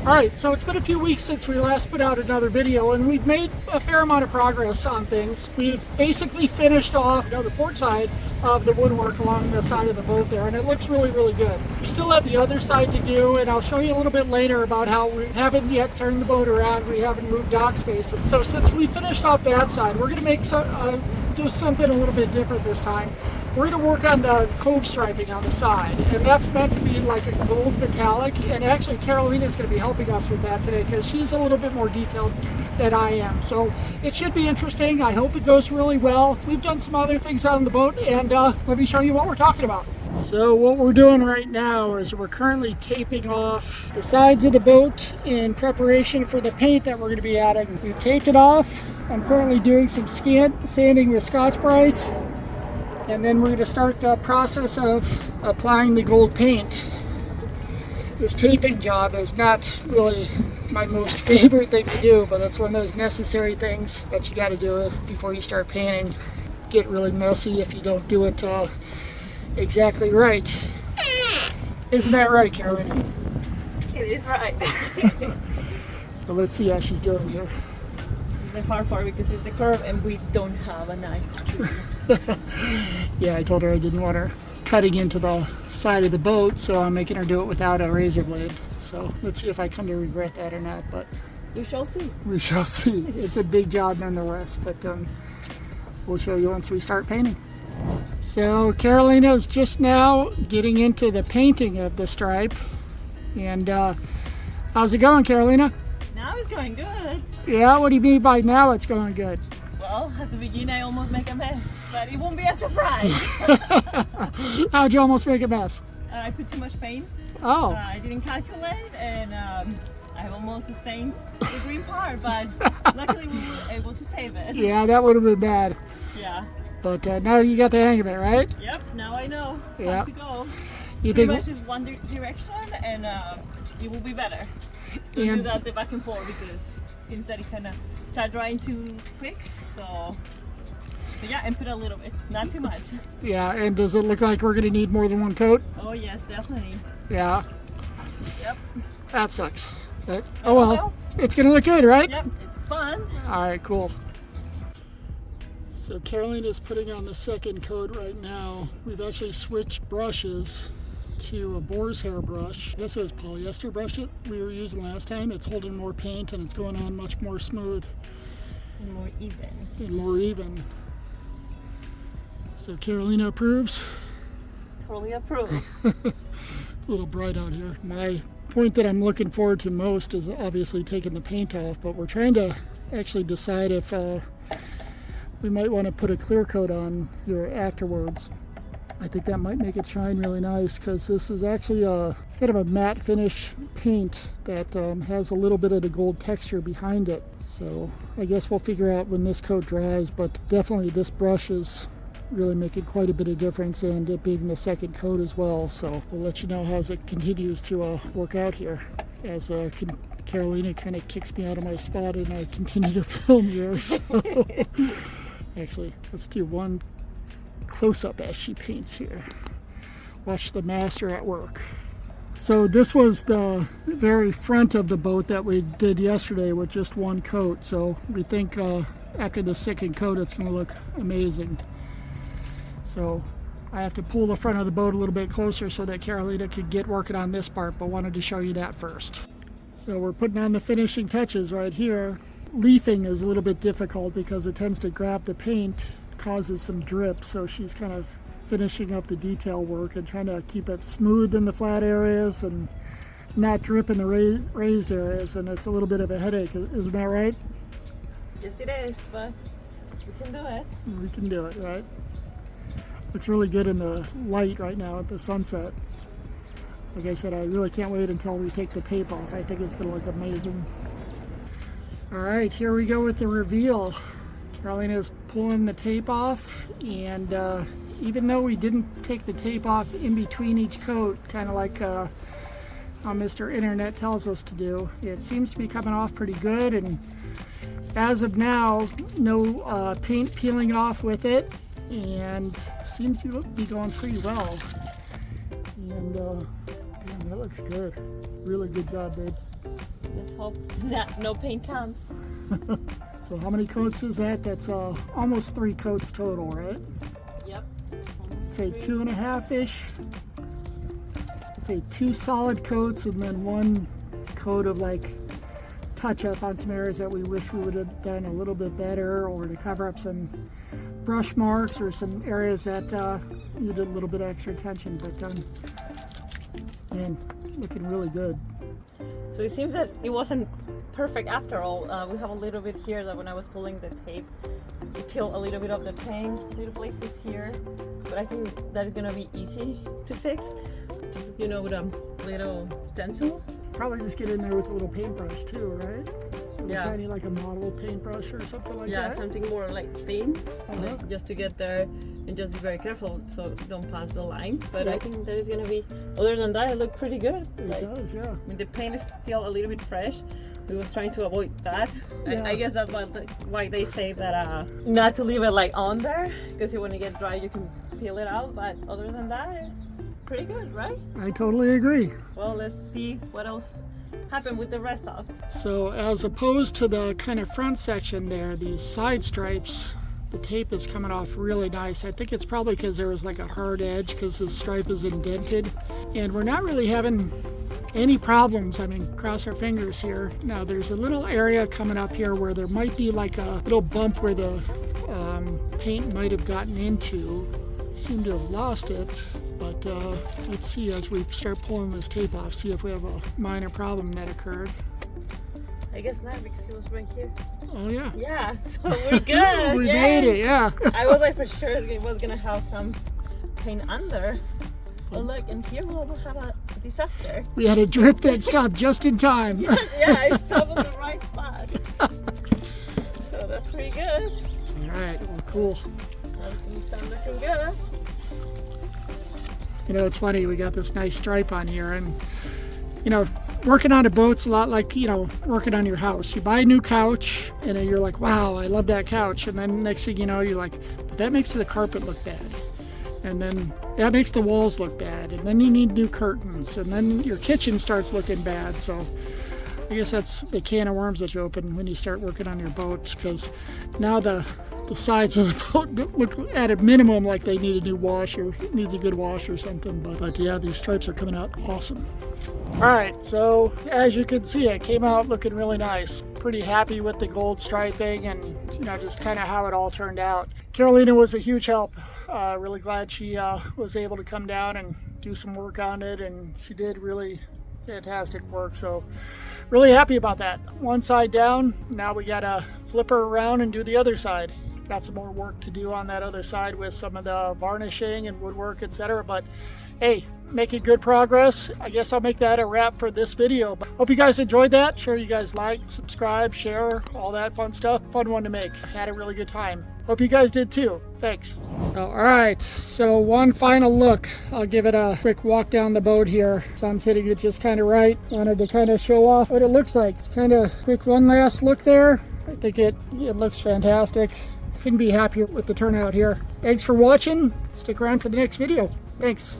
Alright, so it's been a few weeks since we last put out another video, and we've made a fair amount of progress on things. We've basically finished off the port side of the woodwork along the side of the boat there, and it looks really, really good. We still have the other side to do, and I'll show you a little bit later about how we haven't yet turned the boat around. We haven't moved dock space. So since we finished off that side, we're going to make do something a little bit different this time. We're going to work on the cove striping on the side, and that's meant to be like a gold metallic, and actually Carolina is going to be helping us with that today because she's a little bit more detailed than I am. So it should be interesting. I hope it goes really well. We've done some other things on the boat, and let me show you what we're talking about. So what we're doing right now is we're currently taping off the sides of the boat in preparation for the paint that we're going to be adding. We've taped it off. I'm currently doing some sanding with Scotch-Brite. And then we're going to start the process of applying the gold paint. This taping job is not really my most favorite thing to do, but it's one of those necessary things that you got to do before you start painting. Get really messy if you don't do it exactly right. Isn't that right, Carolina? It is right. So let's see how she's doing here. This is the hard part because it's a curve and we don't have a knife. Yeah, I told her I didn't want her cutting into the side of the boat, so I'm making her do it without a razor blade. So let's see if I come to regret that or not, but we shall see. We shall see. It's a big job nonetheless, but we'll show you once we start painting. So Carolina is just now getting into the painting of the stripe. And how's it going, Carolina? Now it's going good. Yeah, what do you mean by now it's going good? Well, at the beginning I almost make a mess, but it won't be a surprise. How'd you almost make a mess? I put too much paint. Oh. I didn't calculate, and I have almost stained the green part, but luckily we were able to save it. Yeah, that would have been bad. Yeah. But now you got the hang of it, right? Yep, now I know how to go. You Pretty think much just one direction, and it will be better. Don't do that the back and forth because it seems that it kind of start drying too quick. So yeah, and put a little bit, not too much. Yeah, and does it look like we're going to need more than one coat? Oh yes, definitely. Yeah. Yep. That sucks. But, oh well, it's going to look good, right? Yep, it's fun. All right, cool. So Carolina's putting on the second coat right now. We've actually switched brushes to a boar's hair brush. I guess it was polyester brush that we were using last time. It's holding more paint and it's going on much more smooth. And more even. And more even. So Carolina approves. Totally approve. It's a little bright out here. My point that I'm looking forward to most is obviously taking the paint off, but we're trying to actually decide if we might want to put a clear coat on here afterwards. I think that might make it shine really nice because this is actually it's kind of a matte finish paint that has a little bit of the gold texture behind it. So I guess we'll figure out when this coat dries, but definitely this brush is really making quite a bit of difference, and it being the second coat as well. So we'll let you know as it continues to work out here as Carolina kind of kicks me out of my spot and I continue to film here. So actually, let's do one close-up as she paints here. Watch the master at work. So this was the very front of the boat that we did yesterday with just one coat. So we think after the second coat it's going to look amazing. So I have to pull the front of the boat a little bit closer so that Carolina could get working on this part, but wanted to show you that first. So we're putting on the finishing touches right here. Leafing is a little bit difficult because it tends to grab the paint, causes some drip, so she's kind of finishing up the detail work and trying to keep it smooth in the flat areas and not drip in the raised areas, and it's a little bit of a headache. Isn't that right? Yes, it is, but we can do it. We can do it, right? Looks really good in the light right now at the sunset. Like I said, I really can't wait until we take the tape off. I think it's going to look amazing. All right, here we go with the reveal. Carolina is pulling the tape off, and even though we didn't take the tape off in between each coat, kind of like how Mr. Internet tells us to do, it seems to be coming off pretty good, and as of now, no paint peeling off with it, and seems to be going pretty well. And damn, that looks good. Really good job, babe. Let's hope no paint comes. So how many coats is that? That's almost 3 coats total, right? Yep. Say 2.5-ish. I'd say 2 solid coats and then 1 coat of like touch up on some areas that we wish we would have done a little bit better, or to cover up some brush marks or some areas that needed a little bit of extra attention. But man, looking really good. So it seems that it wasn't perfect after all. We have a little bit here that when I was pulling the tape, it peeled a little bit of the paint, little places here. But I think that is gonna be easy to fix. Just, you know, with a little stencil. Probably just get in there with a little paintbrush too, right? Yeah. Tiny, like a model paintbrush or something like that. Yeah, something more like thin, Uh-huh. just to get there, and just be very careful so don't pass the line. But Yep. I think that is gonna be, other than that, it looked pretty good. It does, yeah. I mean, the paint is still a little bit fresh. We was trying to avoid that. Yeah. I guess that's why they say that not to leave it like on there, because when it gets dry you can peel it out. But other than that, it's pretty good, right? I totally agree. Well, let's see what else happened with the rest of. So as opposed to the kind of front section there, these side stripes, the tape is coming off really nice. I think it's probably because there was like a hard edge because the stripe is indented. And we're not really having any problems. I mean, cross our fingers here. Now there's a little area coming up here where there might be like a little bump where the paint might have gotten into. Seem to have lost it, but let's see as we start pulling this tape off, see if we have a minor problem that occurred. I guess not, because it was right here. Oh yeah. Yeah, so we're good. We Yay. made it, yeah. I was like for sure it was gonna have some paint under. Oh look, and here we'll have a disaster. We had a drip that stopped just in time. Yeah, I stopped on the right spot. So that's pretty good. All right, well, cool. Everything sounds looking good. You know, it's funny, we got this nice stripe on here, and you know, working on a boat's a lot like, you know, working on your house. You buy a new couch and then you're like, wow, I love that couch, and then next thing you know, you're like, but that makes the carpet look bad, and then that makes the walls look bad, and then you need new curtains, and then your kitchen starts looking bad. So I guess that's the can of worms that you open when you start working on your boat, because now the sides of the boat look at a minimum like they need a new wash, or needs a good wash or something. But yeah, these stripes are coming out awesome. All right, so as you can see, it came out looking really nice. Pretty happy with the gold striping and, you know, just kind of how it all turned out. Carolina was a huge help. Really glad she was able to come down and do some work on it, and she did really fantastic work. So really happy about that. One side down, now we gotta flip her around and do the other side. Got some more work to do on that other side with some of the varnishing and woodwork, etc. But hey, making good progress. I guess I'll make that a wrap for this video. But hope you guys enjoyed that. Sure you guys like, subscribe, share, all that fun stuff. Fun one to make. Had a really good time. Hope you guys did too. Thanks. All right, so one final look. I'll give it a quick walk down the boat here. Sun's hitting it just kind of right. Wanted to kind of show off what it looks like. It's kind of quick one last look there. I think it looks fantastic. Couldn't be happier with the turnout here. Thanks for watching. Stick around for the next video. Thanks.